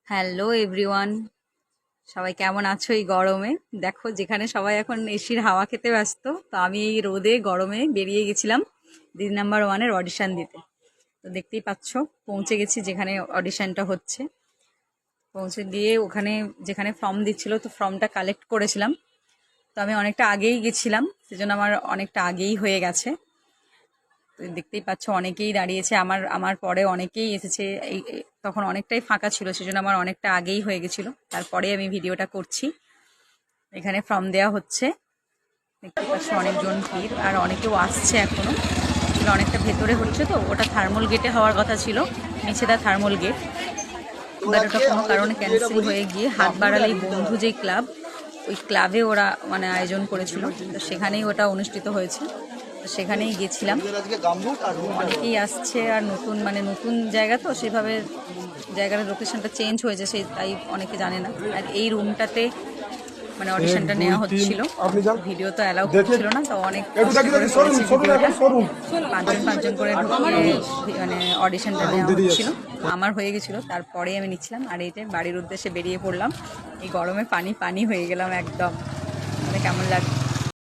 Hello everyone, সবাই কেমন আছো এই গরমে? দেখো, যেখানে সবাই এখন এসির হাওয়া খেতে ব্যস্ত, তো আমি এই রোদে গরমে বেরিয়ে গেছিলাম দিদি নাম্বার ওয়ানের অডিশন দিতে। তো দেখতেই পাচ্ছ, পৌঁছে গেছি যেখানে অডিশনটা হচ্ছে। পৌঁছে দিয়ে ওখানে যেখানে ফর্ম দিচ্ছিল, তো ফর্মটা কালেক্ট করেছিলাম। তো আমি অনেকটা আগেই গেছিলাম, সেজন্য আমার অনেকটা আগেই হয়ে গেছে। তো দেখতেই পাচ্ছ অনেকেই দাঁড়িয়েছে, আমার আমার পরে অনেকেই এসেছে। তখন অনেকটাই ফাঁকা ছিল, সেজন্য আমার অনেকটা আগেই হয়ে গেছিলো। তারপরে আমি ভিডিওটা করছি। এখানে ফর্ম দেওয়া হচ্ছে, দেখতে পাচ্ছ অনেকজন ভিড়, আর অনেকেও আসছে এখনো। আসলে অনেকটা ভেতরে হচ্ছে, তো ওটা থার্মাল গেটে হওয়ার কথা ছিল, মেছেদা থার্মাল গেট। বাট ওটা কোনো কারণে ক্যান্সেল হয়ে গিয়ে হাত বাড়ালেই বন্ধু যেই ক্লাব, ওই ক্লাবে ওরা মানে আয়োজন করেছিল, তো সেখানেই ওটা অনুষ্ঠিত হয়েছে। তো সেখানেই গেছিলাম। অনেকেই আসছে, আর নতুন জায়গা, তো সেভাবে জায়গার লোকেশনটা চেঞ্জ হয়েছে, সেই তাই অনেকে জানে না। আর এই রুমটাতে মানে অডিশনটা নেওয়া হচ্ছিল, ভিডিও তো অ্যালাউ করছিল না, তো অনেক পাঁচজন করে ঢুকিয়ে মানে অডিশনটা নেওয়া হচ্ছিল। আমার হয়ে গেছিলো, তারপরেই আমি নিচ্ছিলাম। আর এইটা বাড়ির উদ্দেশ্যে বেরিয়ে পড়লাম, এই গরমে পানি পানি হয়ে গেলাম একদম। মানে কেমন লাগছে?